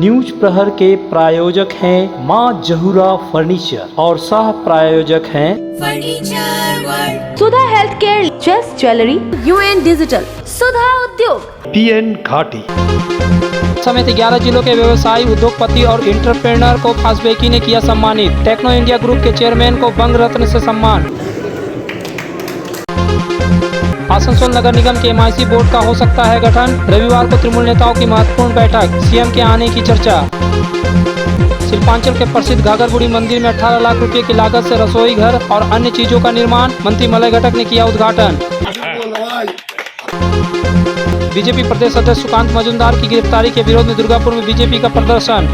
News प्रहर के प्रायोजक हैं माँ जहूरा फर्नीचर और सह प्रायोजक हैं furniture world, Sudha health care, chase jewellery, UN digital, Sudha Udyog, PN घाटी समेत 11 जिलों के व्यवसायी, उद्योगपति और इंटरप्रेन्योर को फास्बेकी ने किया सम्मानित। टेक्नो इंडिया ग्रुप के चेयरमैन को बंग रत्न से सम्मान। आसनसोल नगर निगम के MIC बोर्ड का हो सकता है गठन। रविवार को तृणमूल नेताओं की महत्वपूर्ण बैठक, CM के आने की चर्चा। शिल्पांचल के प्रसिद्ध घाघरबुड़ी मंदिर में 18 लाख रुपए की लागत से रसोई घर और अन्य चीजों का निर्माण, मंत्री मलय घटक ने किया उद्घाटन। बीजेपी प्रदेश अध्यक्ष सुकांत मजूमदार की गिरफ्तारी के विरोध में दुर्गापुर में बीजेपी का प्रदर्शन।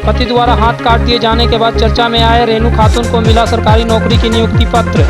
पति द्वारा हाथ काट दिए जाने के बाद चर्चा में आए रेणु खातून को मिला सरकारी नौकरी की नियुक्ति पत्र।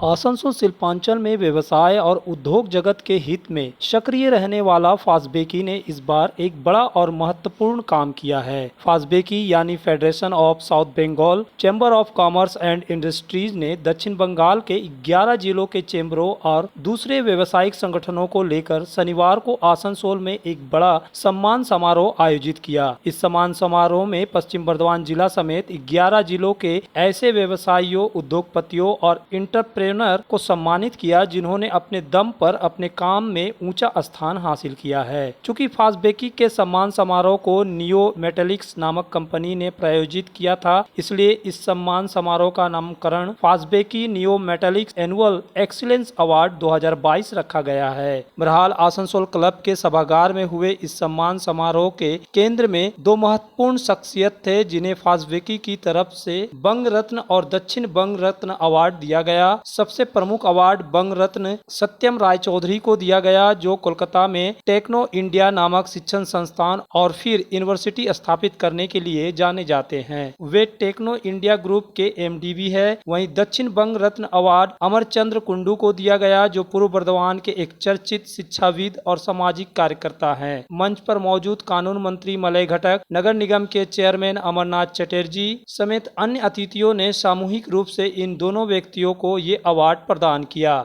आसनसोल शिल्पांचल में व्यवसाय और उद्योग जगत के हित में सक्रिय रहने वाला फास्बेकी ने इस बार एक बड़ा और महत्वपूर्ण काम किया है। फास्बेकी यानी federation of south Bengal chamber of commerce and industries ने दक्षिण बंगाल के 11 जिलों के चैम्बरों और दूसरे व्यावसायिक संगठनों को लेकर शनिवार को आसनसोल में एक बड़ा सम्मान समारोह आयोजित किया। इस सम्मान समारोह में पश्चिम बर्धमान जिला समेत 11 जिलों के ऐसे व्यवसायियों, उद्योगपतियों और इंटरप्रेन्योर को सम्मानित किया जिन्होंने अपने दम पर अपने काम में ऊंचा स्थान हासिल किया है। चूंकि फास्बेकी के सम्मान समारोह को नियो मेटेलिक्स नामक कंपनी ने प्रायोजित किया था, इसलिए इस सम्मान समारोह का नामकरण FOSBECCI neo metallics annual excellence award 2022 रखा गया है। बहरहाल आसनसोल क्लब के सभागार में हुए इस सम्मान समारोह के केंद्र में दो महत्वपूर्ण शख्सियत थे जिन्हें फास्बेकी की तरफ से बंग रत्न और दक्षिण बंग रत्न अवार्ड दिया गया। सबसे प्रमुख अवार्ड बंग रत्न सत्यम राय चौधरी को दिया गया, जो कोलकाता में टेक्नो इंडिया नामक शिक्षण संस्थान और फिर यूनिवर्सिटी स्थापित करने के लिए जाने जाते हैं। वे टेक्नो इंडिया ग्रुप के MD भी है। वहीं दक्षिण बंग रत्न अवार्ड अमरचंद्र कुंडू को दिया गया, जो पूर्व बर्धमान के एक चर्चित शिक्षाविद और सामाजिक कार्यकर्ता हैं। मंच पर मौजूद कानून मंत्री मलय घटक, नगर निगम के चेयरमैन अमरनाथ चटर्जी समेत अन्य अतिथियों ने सामूहिक रूप से इन दोनों व्यक्तियों को ये अवार्ड प्रदान किया।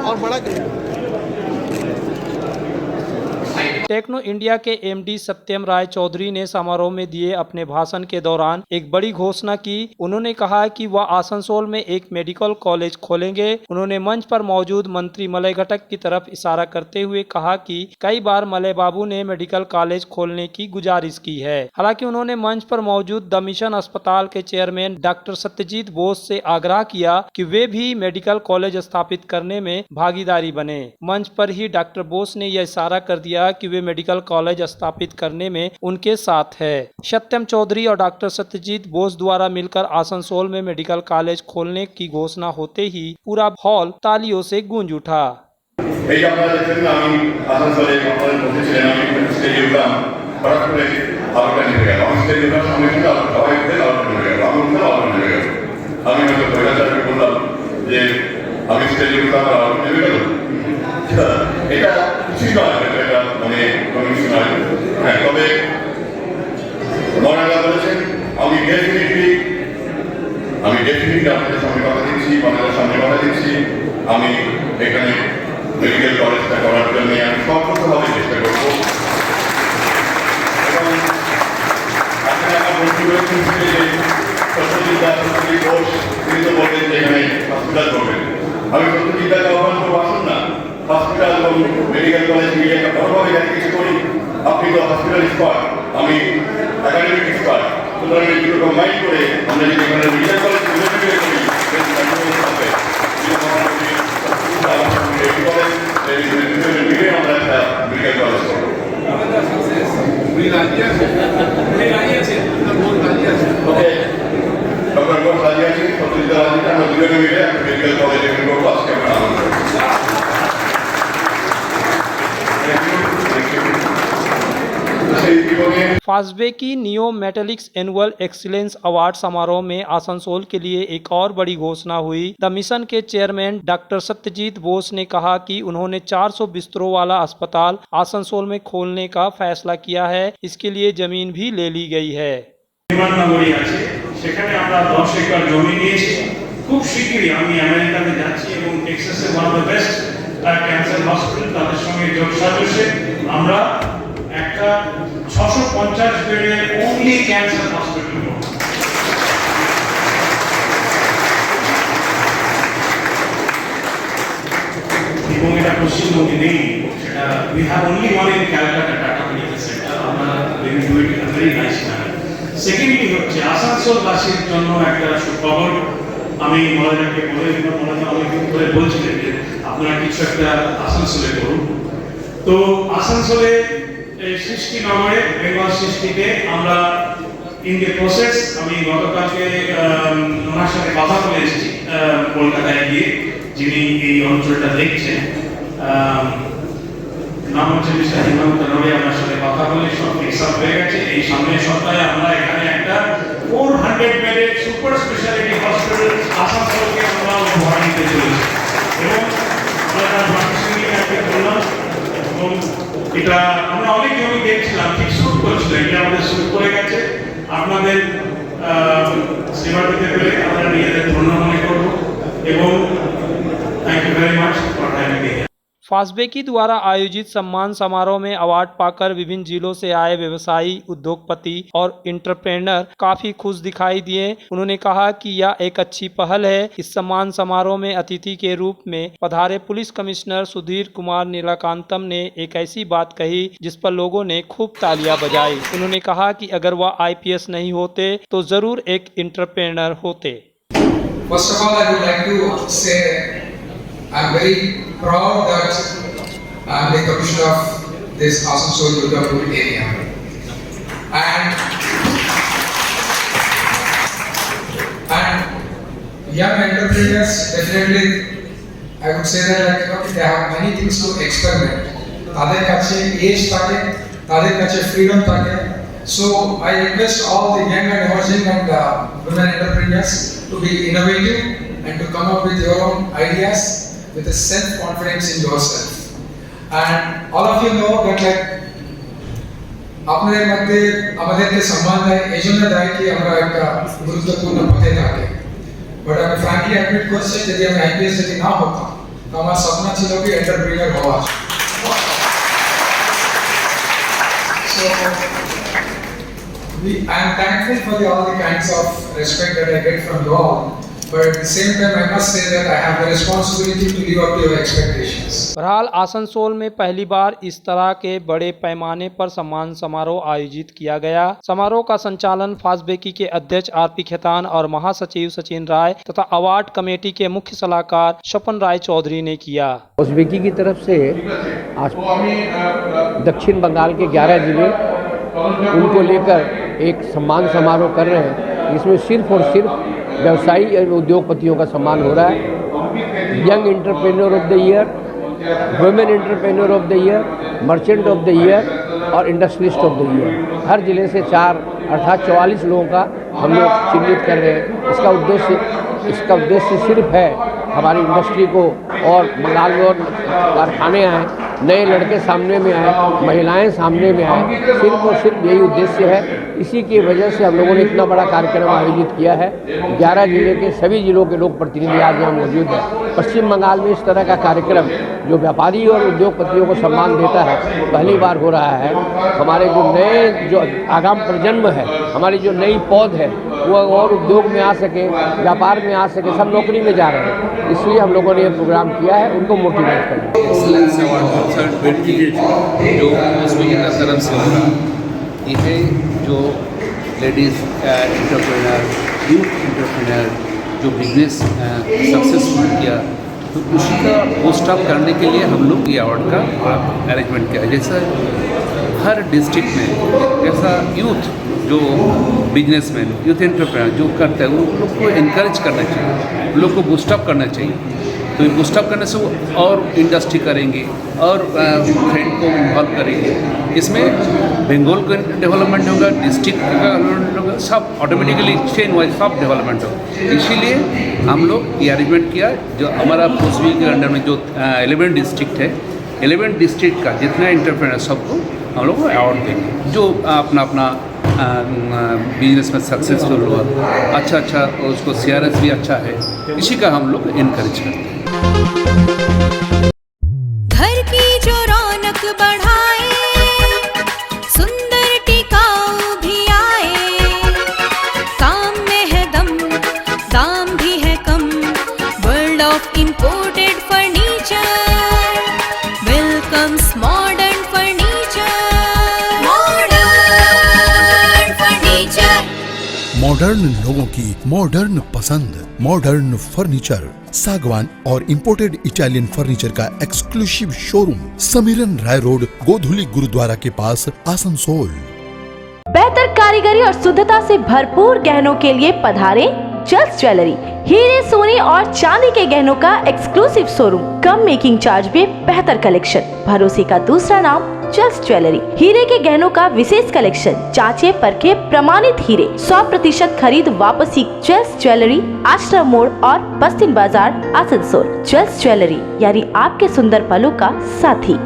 और बड़ा टेक्नो इंडिया के MD सत्यम राय चौधरी ने समारोह में दिए अपने भाषण के दौरान एक बड़ी घोषणा की। उन्होंने कहा कि वह आसनसोल में एक मेडिकल कॉलेज खोलेंगे। उन्होंने मंच पर मौजूद मंत्री मलय घटक की तरफ इशारा करते हुए कहा कि कई बार मलय बाबू ने मेडिकल कॉलेज खोलने की गुजारिश की है। हालांकि उन्होंने मंच पर मौजूद द मिशन अस्पताल के चेयरमैन डॉक्टर सत्यजीत बोस से आग्रह किया कि वे भी मेडिकल कॉलेज स्थापित करने में भागीदारी बने। मंच पर ही डॉक्टर बोस ने यह इशारा कर दिया कि वे मेडिकल कॉलेज स्थापित करने में उनके साथ है। सत्यम चौधरी और डॉक्टर सत्यजीत बोस द्वारा मिलकर आसनसोल में मेडिकल कॉलेज खोलने की घोषणा होते ही पूरा हॉल तालियों से गूंज उठा। এটা কিছুই নয়, এটা মানে কমিশনার। হ্যাঁ, তবে মনারা বলেছেন আমি ডেফিনেটলি আপনাদের সামনে কথা দিচ্ছি, আপনাদের সামনে কথা দিচ্ছি, আমি এখানে মেডিকেল কলেজটা করার জন্য আমি সর্বোচ্চভাবে চেষ্টা করবো। এবং এখানে আমার বন্ধু রয়েছেন যে সত্যজিৎ ঘোষ, তিনি তো বললেন যে এখানে হসপিটাল করবেন। আমি সত্যজিৎদাকে আহ্বান করবো, আসুন না হসপিটাল এবং মেডিকেল কলেজ মিলিয়ে একটা বড়ভাবে যাতে কিছু করি। আপনি তো হসপিটাল এক্সপার্ট, আমি একাডেমিক এক্সপার্ট, সুতরাং এই দুটো কম্বাইন করে আমরা যদি এখানে মেডিকেল কলেজ মিলিয়ে করি মিলিয়ে আমরা একটা মেডিকেল কলেজ করবো। ওকে, ডক্টর ঘোষ রাজি আছেন, সত্যজিৎ রাজি, আমরা দুজনে মিলে একটা মেডিকেল কলেজ এখানে করবো। আজকে আমরা আনন্দ সেই বিপদে FOSBECCI neo metallics annual excellence award समारोह में आसनसोल के लिए एक और बड़ी घोषणा हुई। द मिशन के चेयरमैन डॉक्टर सत्यजीत बोस ने कहा कि उन्होंने 400 बिस्तरों वाला अस्पताल आसनसोल में खोलने का फैसला किया है। इसके लिए जमीन भी ले ली गई है। বিমাননগরী আছে, সেখানে আমরা 10 একর জমি নিয়েছি। খুব শীঘ্রই আমি আমেরিকাতে যাচ্ছি এবং টেক্সাসের one of the best cancer hospital তাদের সঙ্গে যোগ সাজসে আমরা একটা 650 বেডের অনলি ক্যান্সার হসপিটাল করব। এবং এটা পশ্চিমবঙ্গে নেই, সেটা we have only one in Calcutta Tata medical centre. আমরা we do it in a very nice manner. Secondly হচ্ছে আসানসোলবাসীর জন্য একটা সুখবর। আমি মহারাজকে বলে অনেকদিন ধরে বলছিলেন যে আপনারা কিছু একটা আসানসোলে করুন। তো আসানসোলে সৃষ্টিনগরে বেঙ্গল সৃষ্টিতে আমরা ইন দ্য প্রসেস, আমি গতকালকে ওনার সাথে কথা বলে এসেছি কলকাতায় গিয়ে, যিনি এই অঞ্চলটা দেখছেন, নাম হচ্ছে মিস্টার হেমন্ত রবি। আমার সাথে কথা বলে সব ফিক্স আপ হয়ে গেছে। এই সামনের সপ্তাহে আমরা এখানে একটা 400 বেডের সুপার স্পেশালিটি হসপিটাল আসানসোলকে আমরা উপহার দিতে চলেছি এবং আমরা মার্কেটিং করলাম এবং এটা আমরা অনেক জমি দেখছিলাম ঠিক শুট করছিল, এটা আমাদের শুট করে গেছে। আপনাদের সেবা দিতে পেরে আমরা নিজেদের ধন্য মনে করবো এবং thank you very much for having me. FOSBECCI द्वारा आयोजित सम्मान समारोह में अवार्ड पाकर विभिन्न जिलों से आए व्यवसायी, उद्योगपति और इंटरप्रेनर काफी खुश दिखाई दिए। उन्होंने कहा कि यह एक अच्छी पहल है। इस सम्मान समारोह में अतिथि के रूप में पधारे पुलिस कमिश्नर सुधीर कुमार नीलाकांतम ने एक ऐसी बात कही जिस पर लोगों ने खूब तालियां बजाई। उन्होंने कहा कि अगर वह IPS नहीं होते तो जरूर एक इंटरप्रेनर होते। First of all, I would like to say I'm very proud that I'm the commissioner of this Asansol Durgapur area. And young entrepreneurs, definitely, I would say that they have many things to experiment. তাদের কাছে age থাকে, তাদের কাছে freedom থাকে. So I request all the young and emerging and women entrepreneurs to be innovative and to come up with your own ideas with a self-confidence in yourself. And all of you know that আপনাদের মধ্যে আমাদেরকে সম্মান দেয়, এই জন্য দেয় কি আমরা একটা গুরুত্বপূর্ণ পদে থাকি। বাট আমি ফ্র্যাঙ্কলি অ্যাডমিট করছি, যদি আমি IPS যদি না হতাম তো আমার স্বপ্ন ছিল কি এন্টারপ্রেনার হওয়া। So I am thankful for all the kinds of respect that I get from you all. But at the same time, I must say that I have the responsibility to live up to your expectations. बहरहाल आसनसोल में पहली बार इस तरह के बड़े पैमाने पर सम्मान समारोह आयोजित किया गया। समारोह का संचालन फास्बेकी के अध्यक्ष RP खेतान और महासचिव सचिन राय तथा अवार्ड कमेटी के मुख्य सलाहकार स्वपन राय चौधरी ने किया। फास्बेकी की तरफ से आज दक्षिण बंगाल के 11 जिले उनको लेकर एक सम्मान समारोह कर रहे हैं। इसमें सिर्फ और सिर्फ व्यवसायी और उद्योगपतियों का सम्मान हो रहा है। Young entrepreneur of the year, women entrepreneur of the year, merchant of the year और इंडस्ट्रियलिस्ट ऑफ द ईयर। हर जिले से 4 अर्थात 44 लोगों का हम लोग चिन्हित कर रहे हैं। इसका उद्देश्य सिर्फ है हमारी इंडस्ट्री को और बंगाल में और कारखाने आए, नए लड़के सामने में आए, महिलाएं सामने में आए, सिर्फ और सिर्फ यही उद्देश्य है। इसी की वजह से हम लोगों ने इतना बड़ा कार्यक्रम आयोजित किया है। 11 जिले के सभी जिलों के लोक प्रतिनिधि आज यहाँ मौजूद हैं। पश्चिम बंगाल में इस तरह का कार्यक्रम जो व्यापारी और उद्योगपतियों को सम्मान देता है पहली बार हो रहा है। हमारे जो आगाम प्रजन्म है, हमारी जो नई पौध है वो और उद्योग में आ सके, व्यापार में आ सके, सब नौकरी में जा रहे हैं। इसलिए हम लोगों ने ये प्रोग्राम किया है, उनको मोटिवेट करना। जो फास्बेकी की तरफ से होगा, ये जो लेडीज़ एंटरप्रेनर, यूथ एंटरप्रेनर जो बिजनेस सक्सेसफुल किया, तो उसी का पोस्ट अप करने के लिए हम लोग ये अवार्ड का अरेंजमेंट किया। जैसा हर डिस्ट्रिक्ट में ऐसा यूथ जो बिजनेसमैन, यूथ एंटरप्रेनर जो करते हैं, उन लोग को इनकरेज करना चाहिए, उन लोग को बूस्ट अप करना चाहिए। तो बूस्ट अप करने से वो और इंडस्ट्री करेंगे और फ्रेंड को इन्वॉल्व करेंगे। इसमें बंगाल का डेवलपमेंट होगा, डिस्ट्रिक्ट का डेवलपमेंट होगा, सब ऑटोमेटिकली चेन वाइज सब डेवलपमेंट होगा। इसीलिए हम लोग ये अरेंजमेंट किया, जो हमारा पोस्वी के अंडर में जो 11 डिस्ट्रिक्ट है, 11 डिस्ट्रिक्ट का जितना इंटरप्रेनर सबको हम लोग को अवार्ड देंगे, जो अपना अपना बिजनेस में सक्सेसफुल हुआ, अच्छा उसको CRS भी अच्छा है, इसी का हम लोग इनकरेज करते हैं। घर की जो रौनक बढ़ाए, सुंदर टिकाऊ भी आए, काम में है दम, दाम भी है कम, world of imported furniture welcomes modern furniture. Modern लोगों की मॉडर्न पसंद, मॉडर्न फर्नीचर, सागवान और इंपोर्टेड इटालियन फर्नीचर का exclusive showroom, Samiran Rai road, Godhuli Gurudwara के पास, आसनसोल। बेहतर कारीगरी और शुद्धता से भरपूर गहनों के लिए पधारें जस्ट ज्वेलरी। हीरे, सोने और चांदी के गहनों का एक्सक्लूसिव शोरूम, कम मेकिंग चार्ज में बेहतर कलेक्शन, भरोसे का दूसरा नाम जस्ट ज्वेलरी। हीरे के गहनों का विशेष कलेक्शन, जांचे परखे प्रमाणित हीरे, 100% खरीद वापसी। जस्ट ज्वेलरी, आश्रम मोड़ और बस्तिन बाजार, आसनसोल। जस्ट ज्वेलरी यानी आपके सुंदर पलों का साथी।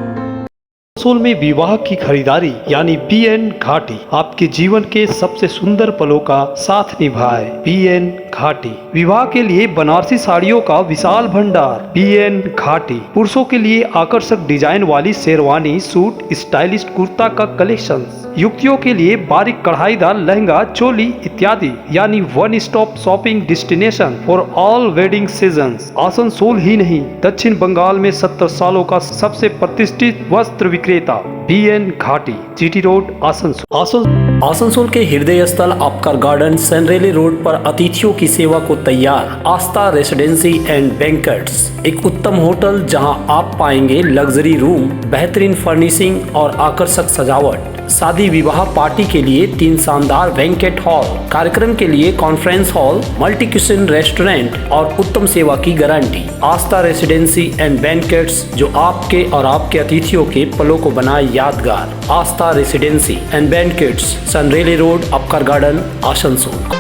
आसनसोल में विवाह की खरीदारी यानी BN घाटी आपके जीवन के सबसे सुंदर पलों का साथ निभाए। BN घाटी विवाह के लिए बनारसी साड़ियों का विशाल भंडार। BN घाटी पुरुषों के लिए आकर्षक डिजाइन वाली शेरवानी, सूट, स्टाइलिश कुर्ता का कलेक्शन, युवतियों के लिए बारीक कढ़ाईदार लहंगा, चोली इत्यादि, यानी one stop shopping destination for all wedding seasons. Asansol ही नहीं, दक्षिण बंगाल में 70 सालों का सबसे प्रतिष्ठित वस्त्र विक्रेता BN घाटी, GT रोड, आसनसोल। आसनसोल के हृदय स्थल आपका गार्डन सनरेली रोड पर अतिथियों की सेवा को तैयार आस्था रेसिडेंसी एंड बैंक्वेट्स, एक उत्तम होटल जहां आप पाएंगे लग्जरी रूम, बेहतरीन फर्निशिंग और आकर्षक सजावट। शादी विवाह पार्टी के लिए 3 शानदार बैंकेट हॉल, कार्यक्रम के लिए conference hall, multi kitchen restaurant और उत्तम सेवा की guarantee. Aastha residency and banquets, जो आपके और आपके अतिथियों के पलों को बनाए यादगार। Aastha residency and banquets, Senraleigh road, Upkar garden, Asansol.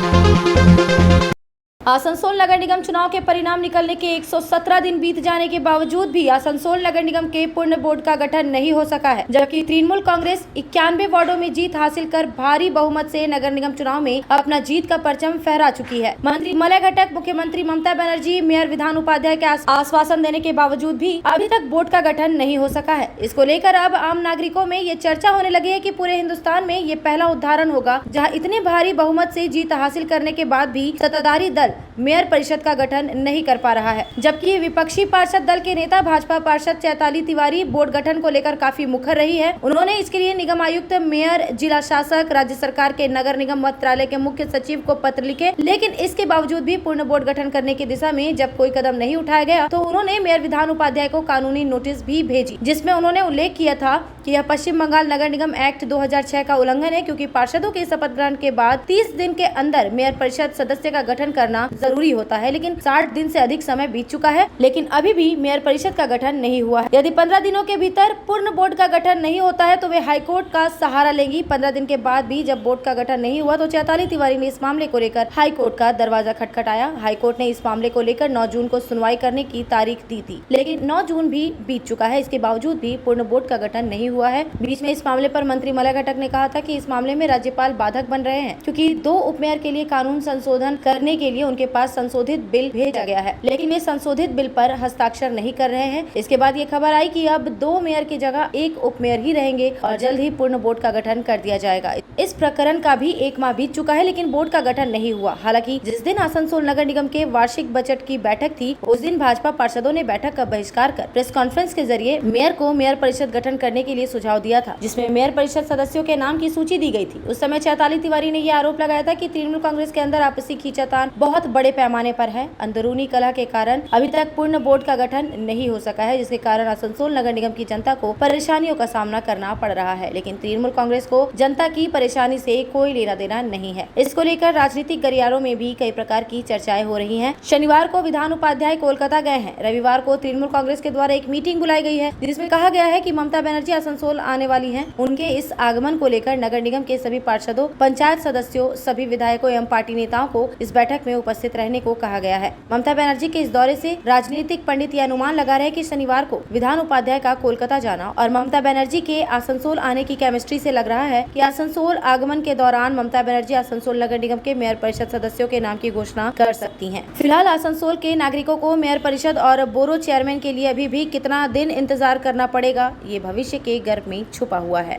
Asansol नगर निगम चुनाव के परिणाम निकलने के 117 दिन बीत जाने के बावजूद भी आसनसोल नगर निगम के पूर्ण बोर्ड का गठन नहीं हो सका है, जबकि तृणमूल कांग्रेस 91 वार्डों में जीत हासिल कर भारी बहुमत से नगर निगम चुनाव में अपना जीत का परचम फहरा चुकी है। मंत्री मलय घटक, मुख्यमंत्री ममता बनर्जी, मेयर विधान उपाध्याय के आश्वासन देने के बावजूद भी अभी तक बोर्ड का गठन नहीं हो सका है। इसको लेकर अब आम नागरिकों में ये चर्चा होने लगी है कि पूरे हिंदुस्तान में ये पहला उदाहरण होगा जहाँ इतने भारी बहुमत से जीत हासिल करने के बाद भी सत्ताधारी दल मेयर परिषद का गठन नहीं कर पा रहा है, जबकि विपक्षी पार्षद दल के नेता भाजपा पार्षद चैताली तिवारी बोर्ड गठन को लेकर काफी मुखर रही है। उन्होंने इसके लिए निगम आयुक्त, मेयर, जिला शासक, राज्य सरकार के नगर निगम मंत्रालय के मुख्य सचिव को पत्र लिखे, लेकिन इसके बावजूद भी पूर्ण बोर्ड गठन करने की दिशा में जब कोई कदम नहीं उठाया गया तो उन्होंने मेयर विधान उपाध्याय को कानूनी नोटिस भी भेजी, जिसमें उन्होंने उल्लेख किया था कि यह पश्चिम बंगाल नगर निगम एक्ट 2006 का उल्लंघन है, क्योंकि पार्षदों के शपथ ग्रहण के बाद 30 दिन के अंदर मेयर परिषद सदस्य का गठन करना जरूरी होता है, लेकिन 60 दिन से अधिक समय बीत चुका है, लेकिन अभी भी मेयर परिषद का गठन नहीं हुआ है। यदि 15 दिनों के भीतर पूर्ण बोर्ड का गठन नहीं होता है तो वे हाईकोर्ट का सहारा लेंगी। 15 दिन के बाद भी जब बोर्ड का गठन नहीं हुआ तो चैताली तिवारी ने इस मामले को लेकर हाईकोर्ट का दरवाजा खटखटाया। हाईकोर्ट ने इस मामले को लेकर 9 जून को सुनवाई करने की तारीख दी थी, लेकिन 9 जून भी बीत चुका है, इसके बावजूद भी पूर्ण बोर्ड का गठन नहीं हुआ है। बीच में इस मामले पर मंत्री मलय घटक ने कहा था कि इस मामले में राज्यपाल बाधक बन रहे हैं, क्योंकि 2 उपमेयर के लिए कानून संशोधन करने के लिए उनके पास संशोधित बिल भेजा गया है, लेकिन वे संशोधित बिल पर हस्ताक्षर नहीं कर रहे हैं। इसके बाद ये खबर आई कि अब 2 मेयर की जगह 1 उपमेयर ही रहेंगे और जल्द ही पूर्ण बोर्ड का गठन कर दिया जाएगा। इस प्रकरण का भी 1 माह बीत चुका है, लेकिन बोर्ड का गठन नहीं हुआ। हालांकि जिस दिन आसनसोल नगर निगम के वार्षिक बजट की बैठक थी, उस दिन भाजपा पार्षदों ने बैठक का बहिष्कार कर प्रेस कॉन्फ्रेंस के जरिए मेयर को मेयर परिषद गठन करने के लिए सुझाव दिया था, जिसमें मेयर परिषद सदस्यों के नाम की सूची दी गई थी। उस समय चैताली तिवारी ने यह आरोप लगाया था कि तृणमूल कांग्रेस के अंदर आपसी खींचातान बहुत बड़े पैमाने पर है। अंदरूनी कलह के कारण अभी तक पूर्ण बोर्ड का गठन नहीं हो सका है, जिसके कारण आसनसोल नगर निगम की जनता को परेशानियों का सामना करना पड़ रहा है। लेकिन तृणमूल कांग्रेस को जनता की परेशानी से कोई लेना देना नहीं है। इसको लेकर राजनीतिक गलियारों में भी कई प्रकार की चर्चाएं हो रही हैं। शनिवार को विधान उपाध्याय कोलकाता गए हैं। रविवार को तृणमूल कांग्रेस के द्वारा एक मीटिंग बुलाई गई है, जिसमें कहा गया है कि ममता बनर्जी आसनसोल आने वाली हैं, उनके इस आगमन को लेकर नगर निगम के सभी पार्षदों, पंचायत सदस्यों, सभी विधायकों एवं पार्टी नेताओं को इस बैठक में उपस्थित रहने को कहा गया है। ममता बनर्जी के इस दौरे से राजनीतिक पंडित ये अनुमान लगा रहे कि शनिवार को विधान उपाध्याय का कोलकाता जाना और ममता बनर्जी के आसनसोल आने की केमिस्ट्री से लग रहा है कि आसनसोल आगमन के दौरान ममता बनर्जी आसनसोल नगर निगम के मेयर परिषद सदस्यों के नाम की घोषणा कर सकती हैं। फिलहाल आसनसोल के नागरिकों को मेयर परिषद और बोरो चेयरमैन के लिए अभी भी कितना दिन इंतजार करना पड़ेगा, ये भविष्य के गर्भ में छुपा हुआ है।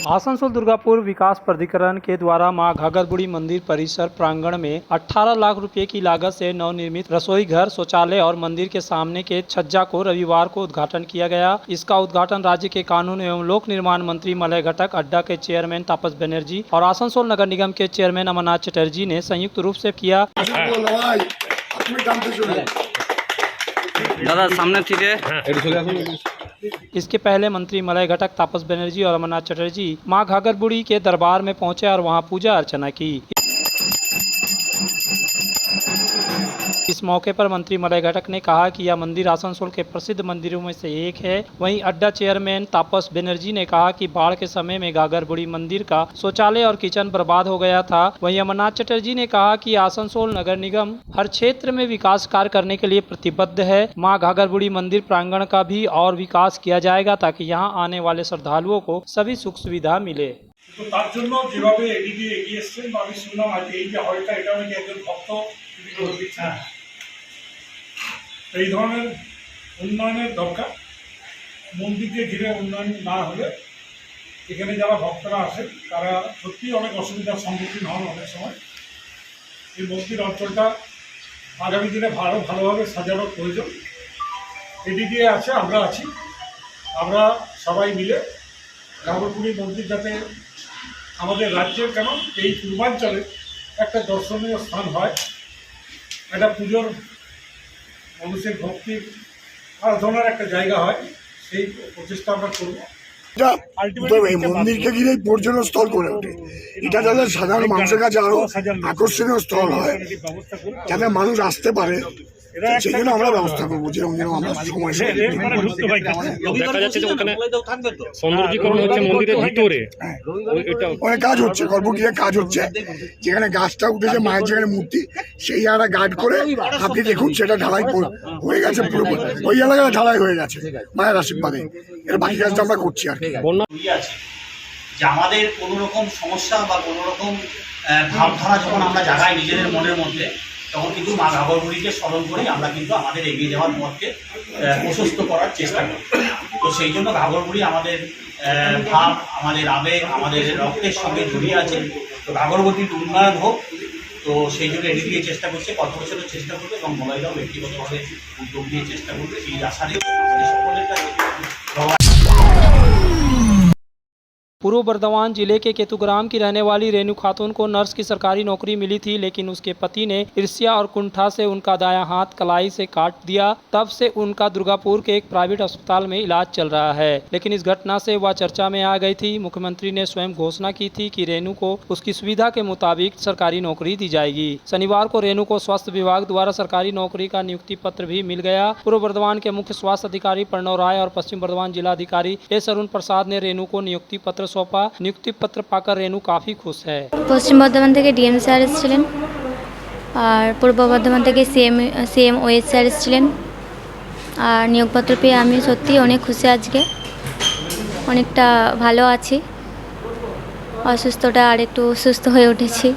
आसनसोल दुर्गापुर विकास प्राधिकरण के द्वारा मां घाघरबुड़ी मंदिर परिसर प्रांगण में 18 लाख रुपए की लागत से नवनिर्मित रसोई घर, शौचालय और मंदिर के सामने के छज्जा को रविवार को उद्घाटन किया गया। इसका उद्घाटन राज्य के कानून एवं लोक निर्माण मंत्री मलय घटक, अड्डा के चेयरमैन तापस बनर्जी और आसनसोल नगर निगम के चेयरमैन अमरनाथ चटर्जी ने संयुक्त रूप से किया। दादा सामने ठीक है। इसके पहले मंत्री मलय घटक, तापस बनर्जी और अमरनाथ चटर्जी मां घाघरबुड़ी के दरबार में पहुंचे और वहां पूजा अर्चना की। इस मौके पर मंत्री मलय घटक ने कहा कि यह मंदिर आसनसोल के प्रसिद्ध मंदिरों में से एक है। वहीं अड्डा चेयरमैन तापस बनर्जी ने कहा कि बाढ़ के समय में घाघरबुड़ी मंदिर का शौचालय और किचन बर्बाद हो गया था। वहीं अमरनाथ चटर्जी ने कहा कि आसनसोल नगर निगम हर क्षेत्र में विकास कार्य करने के लिए प्रतिबद्ध है। मां घाघरबुड़ी मंदिर प्रांगण का भी और विकास किया जाएगा ताकि यहाँ आने वाले श्रद्धालुओं को सभी सुख सुविधा मिले। তো তার জন্য যেভাবে এদিকে এগিয়ে এসছেন বা আমি শুনলাম আজকে এই যে হয়টা এটা নাকি একজন ভক্ত তিনি করে দিচ্ছেন, এই ধরনের উন্নয়নের দরকার। মন্দিরকে ঘিরে উন্নয়ন না হলে এখানে যারা ভক্তরা আসেন তারা সত্যিই অনেক অসুবিধার সম্মুখীন হন অনেক সময়। এই মন্দির অঞ্চলটা আগামী দিনে ভালোভাবে সাজানোর প্রয়োজন। এদিকে আছে আমরা আছি, আমরা সবাই মিলে ঘাঘরবুড়ি মন্দির যাতে আমাদের রাজ্যের কেন এই পূর্বাঞ্চলে একটা দর্শনীয় স্থান হয়, একটা পুজোর মানুষের ভক্তির আরাধনার একটা জায়গা হয়, সেই প্রচেষ্টা আমরা করব। এই মন্দিরকে ঘিরে পর্যটন স্থল করে ওঠে, এটা যাতে সাধারণ মানুষের কাছে আরো আকর্ষণীয় স্থল হয়, যাতে মানুষ আসতে পারে, সেই জন্য আমরা ব্যবস্থা করবো। যে আমরা সময় দেখা যাচ্ছে যে ওখানে সৌন্দর্যীকরণ হচ্ছে মন্দিরের ভিতরে অনেক কাজ হচ্ছে, গর্ভগৃহে কাজ হচ্ছে, যেখানে গাছটা উঠেছে মায়ের যেখানে মূর্তি সেই জায়গাটা গার্ড করে আপনি দেখুন সেটা ঢালাই হয়ে গেছে, পুরো ওই এলাকাটা ঢালাই হয়ে গেছে মায়ের আশীর্বাদে। এর বাকি কাজটা আমরা করছি আর কি। যে আমাদের কোনো রকম সমস্যা বা কোনো রকম ভাবধারা যখন আমরা জাগাই নিজেদের মনের মধ্যে, তখন কিন্তু মা ঘাঘরবুড়িকে স্মরণ করেই আমরা কিন্তু আমাদের এগিয়ে যাওয়ার পথকে প্রশস্ত করার চেষ্টা করি। তো সেই জন্য ঘাঘরবুড়ি আমাদের ভাব, আমাদের আবেগ, আমাদের রক্তের সঙ্গে জড়িয়ে আছে। তো ঘাঘরবুড়ির উন্নয়ন হোক, তো সেই জন্য এদিকে চেষ্টা করছে, কত বছরের চেষ্টা করবে এবং মলয়টাও ব্যক্তিগতভাবে উদ্যোগ নিয়ে চেষ্টা করবে। এই আশা রেখে আমাদের সকলের কাছে पूर्व बर्धमान जिले के केतुग्राम की रहने वाली रेणु खातून को नर्स की सरकारी नौकरी मिली थी, लेकिन उसके पति ने ईर्ष्या और कुंठा से उनका दायां हाथ कलाई से काट दिया। तब से उनका दुर्गापुर के एक प्राइवेट अस्पताल में इलाज चल रहा है, लेकिन इस घटना से वह चर्चा में आ गई थी। मुख्यमंत्री ने स्वयं घोषणा की थी कि रेणु को उसकी सुविधा के मुताबिक सरकारी नौकरी दी जाएगी। शनिवार को रेणु को स्वास्थ्य विभाग द्वारा सरकारी नौकरी का नियुक्ति पत्र भी मिल गया। पूर्व बर्धमान के मुख्य स्वास्थ्य अधिकारी प्रणव राय और पश्चिम बर्धमान जिलाधिकारी एस अरुण प्रसाद ने रेणु को नियुक्ति पत्र सौंपा। नियुक्ति पत्र पाकर रेणु काफी खुश है। पश्चिम बर्धमान থেকে ডিএম স্যার এসেছিলেন আর পূর্ব বর্ধমান থেকে সিএম ওএস স্যার এসেছিলেন। আর নিয়োগপত্র পেয়ে আমি সত্যি অনেক খুশি, আজকে অনেকটা ভালো আছি। অসুস্থটা আর একটু সুস্থ হয়ে উঠেছি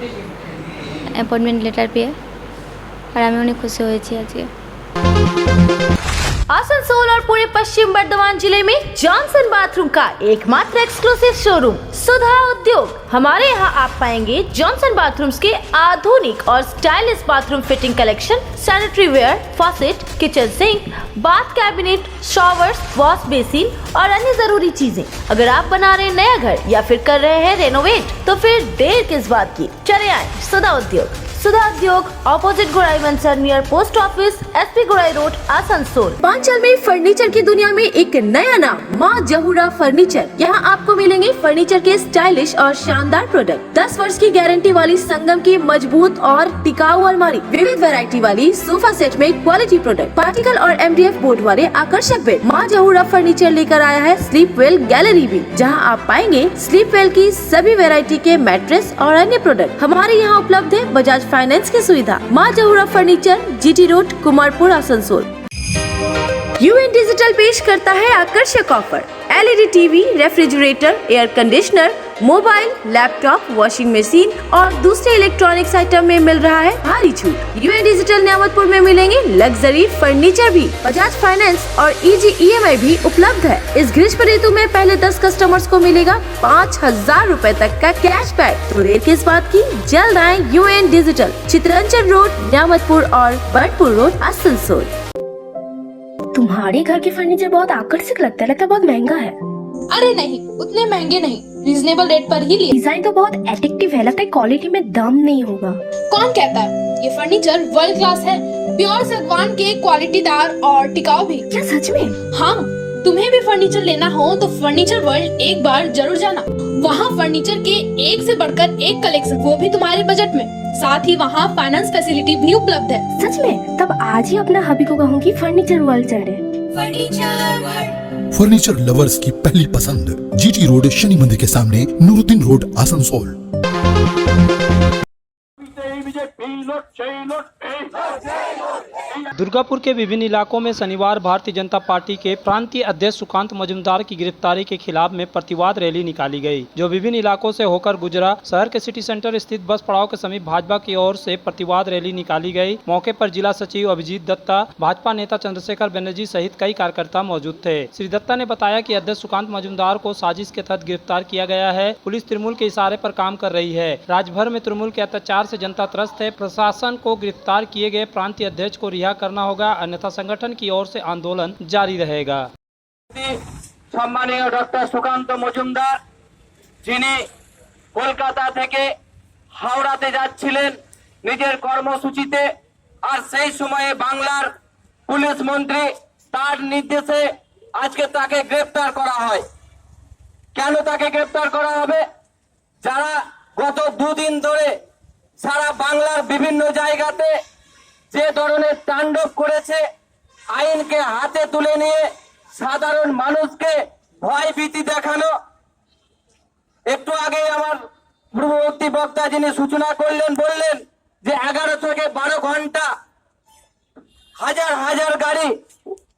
অ্যাপয়েন্টমেন্ট লেটার পেয়ে, আর আমি অনেক খুশি হয়েছি আজকে। आसनसोल और पूरे पश्चिम बर्धमान जिले में जॉनसन बाथरूम का एकमात्र एक्सक्लूसिव शोरूम सुधा उद्योग। हमारे यहाँ आप पाएंगे जॉनसन बाथरूम्स के आधुनिक और stylish bathroom fitting collection, sanitary ware, faucet, kitchen sink, bath cabinet, showers, wash basin और अन्य जरूरी चीजें। अगर आप बना रहे हैं नया घर या फिर कर रहे हैं रेनोवेट, तो फिर देर किस बात की, चले आए सुधा Udyog. Sudha Udyog opposite Gorai Manchar near post office SP Gorai road Asansol. पांचल में फर्नीचर की दुनिया में एक नया नाम माँ जहूरा फर्नीचर। यहाँ आपको मिलेंगे फर्नीचर के स्टाइलिश और शानदार प्रोडक्ट। 10 वर्ष की गारंटी वाली संगम की मजबूत और टिकाऊ अलमारी, विविध वैरायटी वाली सोफा सेट में क्वालिटी प्रोडक्ट, पार्टिकल और MDF बोर्ड वाले आकर्षक बेड। माँ जहूरा फर्नीचर लेकर आया है स्लीप वेल गैलरी भी, जहाँ आप पाएंगे स्लीप वेल की सभी वैरायटी के मैट्रेस और अन्य प्रोडक्ट। हमारे यहाँ उपलब्ध है बजाज फाइनेंस की सुविधा। माँ Jahura furniture, GT road, Kumarpur, Asansol. UN digital पेश करता है आकर्षक offer. LED TV, refrigerator, air conditioner, mobile, laptop, washing machine और दूसरे इलेक्ट्रॉनिक्स आइटम में मिल रहा है भारी छूट। UN डिजिटल न्यामतपुर में मिलेंगे लग्जरी फर्नीचर भी। बजाज फाइनेंस और EG EMI भी उपलब्ध है। इस ग्रीष्म ऋतु में पहले 10 कस्टमर्स को मिलेगा 5000 रूपए तक का कैशबैक। तो देर किस बात की, जल्द आए UN डिजिटल, चित्रंचन रोड, न्यामतपुर और बर्डपुर रोड, आसनसोल। तुम्हारे घर के फर्नीचर बहुत आकर्षक लगता है बहुत महंगा है। अरे नहीं, उतने महंगे नहीं, रीजनेबल रेट पर ही लिए। डिजाइन तो बहुत एट्रैक्टिव है, लगता है क्वालिटी में दम नहीं होगा। कौन कहता है? ये फर्नीचर वर्ल्ड क्लास है, प्योर सागवान के, क्वालिटीदार और टिकाऊ भी। क्या सच में? हाँ, तुम्हें भी फर्नीचर लेना हो तो फर्नीचर वर्ल्ड एक बार जरूर जाना। वहाँ फर्नीचर के एक से बढ़कर एक कलेक्शन, वो भी तुम्हारे बजट में। साथ ही वहाँ फाइनेंस फैसिलिटी भी उपलब्ध है। सच में? तब आज ही अपना हबी को कहूँगी फर्नीचर वर्ल्ड चले। फर्नीचर लवर्स की पहली पसंद, GT रोड, शनि मंदिर के सामने, नूरुद्दीन रोड, आसनसोल। दुर्गापुर के विभिन्न इलाकों में शनिवार भारतीय जनता पार्टी के प्रांतीय अध्यक्ष सुकांत मजूमदार की गिरफ्तारी के खिलाफ में प्रतिवाद रैली निकाली गई, जो विभिन्न इलाकों से होकर गुजरा। शहर के सिटी सेंटर स्थित बस पड़ाव के समीप भाजपा की ओर से प्रतिवाद रैली निकाली गई। मौके पर जिला सचिव अभिजीत दत्ता, भाजपा नेता चंद्रशेखर बनर्जी सहित कई कार्यकर्ता मौजूद थे। श्री दत्ता ने बताया कि अध्यक्ष सुकांत मजूमदार को साजिश के तहत गिरफ्तार किया गया है। पुलिस तृणमूल के इशारे पर काम कर रही है। राज्य भर में तृणमूल के अत्याचार से जनता त्रस्त है। प्रशासन को गिरफ्तार किए गए प्रांतीय अध्यक्ष को रिहा करना होगा, अन्यथा संगठन की ओर से आंदोलन जारी रहेगा। सम्मानीय डॉक्टर सुकांत मजूमदार, যিনি কলকাতা থেকে হাওড়াতে যাচ্ছিলেন নিজের কর্মসূচিতে, আর সেই সময়ে বাংলার পুলিশ মন্ত্রী তার নির্দেশে আজকে তাকে গ্রেফতার করা হয়। কেন তাকে গ্রেফতার করা হবে? যারা গত দুদিন ধরে সারা বাংলার বিভিন্ন জায়গাতে যে ধরনের তাণ্ডব করেছে, আইনকে হাতে তুলে নিয়ে সাধারণ মানুষকে ভয় ভীতি দেখানো। একটু আগে আমার পূর্ববর্তী বক্তা যিনি সূচনা করলেন বললেন যে 11 থেকে 12 ঘন্টা হাজার হাজার গাড়ি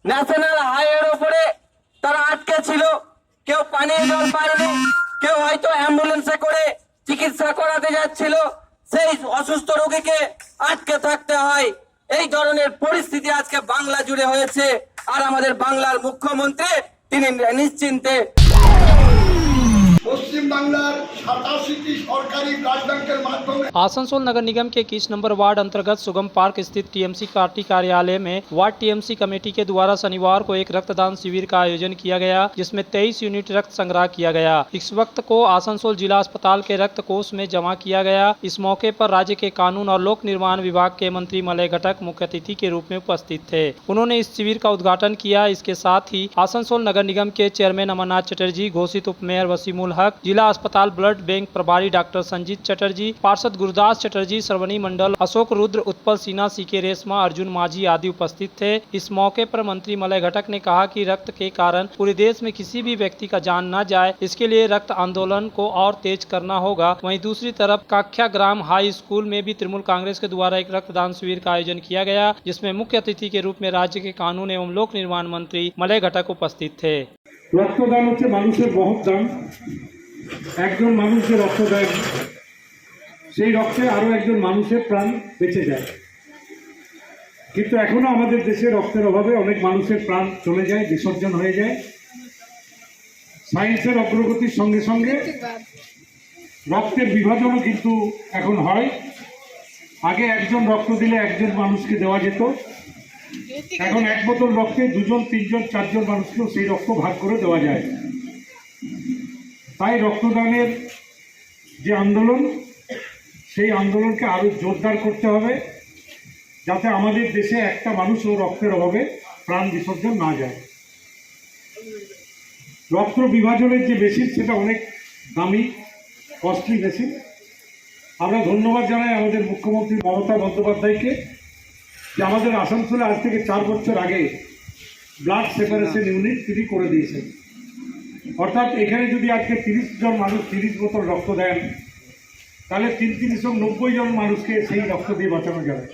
ন্যাশনাল হাইওয়ের উপরে তারা আটকে ছিল। কেউ পানীয় জল পায়নি, কেউ হয়তো অ্যাম্বুলেন্সে করে চিকিৎসা করাতে যাচ্ছিল, সেই অসুস্থ রোগীকে আটকে থাকতে হয়। এই ধরনের পরিস্থিতি আজকে বাংলা জুড়ে হয়েছে, আর আমাদের বাংলার মুখ্যমন্ত্রী তিনি নিশ্চিন্তে পশ্চিম বাংলার 87টি সরকারি ব্লাড ব্যাংকের মাধ্যমে आसनसोल नगर निगम के 21 नंबर वार्ड अंतर्गत सुगम पार्क स्थित TMC पार्टी कार्यालय में वार्ड TMC कमेटी के द्वारा शनिवार को एक रक्तदान शिविर का आयोजन किया गया, जिसमें 23 यूनिट रक्त संग्रह किया गया। इस वक्त को आसनसोल जिला अस्पताल के रक्त कोष में जमा किया गया। इस मौके पर राज्य के कानून और लोक निर्माण विभाग के मंत्री मलय घटक मुख्य अतिथि के रूप में उपस्थित थे। उन्होंने इस शिविर का उद्घाटन किया। इसके साथ ही आसनसोल नगर निगम के चेयरमैन अमरनाथ चटर्जी, घोषित उपमेयर वसीमुल हक, जिला अस्पताल ब्लड बैंक प्रभारी डॉक्टर संजीत चटर्जी, पार्षद गुरुदास चटर्जी, श्रवणी मंडल, अशोक रुद्र, उत्पल सिन्हा, CK रेशमा, अर्जुन माझी आदि उपस्थित थे। इस मौके पर मंत्री मलय घटक ने कहा कि रक्त के कारण पूरे देश में किसी भी व्यक्ति का जान न जाए, इसके लिए रक्त आंदोलन को और तेज करना होगा। वहीं दूसरी तरफ काख्या ग्राम हाई स्कूल में भी तृणमूल कांग्रेस के द्वारा एक रक्तदान शिविर का आयोजन किया गया, जिसमें मुख्य अतिथि के रूप में राज्य के कानून एवं लोक निर्माण मंत्री मलय घटक उपस्थित थे। রক্তদান হচ্ছে মানুষের বহুত দাম। একজন মানুষ যে রক্ত দেয়, সেই রক্তে আরো একজন মানুষের প্রাণ বেঁচে যায়। কিন্তু এখনো আমাদের দেশে রক্তের অভাবে অনেক মানুষের প্রাণ চলে যায়, বিসর্জন হয়ে যায়। সায়েন্সের অগ্রগতির সঙ্গে সঙ্গে রক্তের বিভাজনও কিন্তু এখন হয়। আগে একজন রক্ত দিলে একজন মানুষকে দেওয়া যেত, এখন এক বোতল রক্তে 2 জন 3 জন 4 জন মানুষকেও সেই রক্ত ভাগ করে দেওয়া যায়। তাই রক্তদানের যে আন্দোলন, সেই আন্দোলনকে আরো জোরদার করতে হবে, যাতে আমাদের দেশে একটা মানুষও রক্তের অভাবে প্রাণ বিসর্জন না যায়। রক্ত বিভাজনের যে মেশিন সেটা অনেক দামি, কস্টলি মেশিন। আমরা ধন্যবাদ জানাই আমাদের মুখ্যমন্ত্রী মমতা বন্দ্যোপাধ্যায়কে, যে আমাদের আসানসোলে আজ থেকে 4 বছর আগে ব্লাড সেপারেশন ইউনিট তিনি করে দিয়েছেন। অর্থাৎ এখানে যদি আজকে 30 জন মানুষ 30 বোতল রক্ত দেন, তাহলে 390 জন মানুষকে সেই রক্ত দিয়ে বাঁচানো যাবে।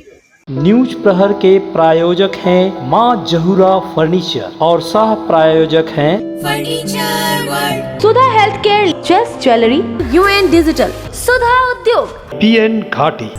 न्यूज प्रहर के प्रायोजक हैं मां जहूरा फर्नीचर और सह प्रायोजक हैं furniture world, Sudha health care, just jewellery, UN digital, Sudha Udyog, PN घाटी।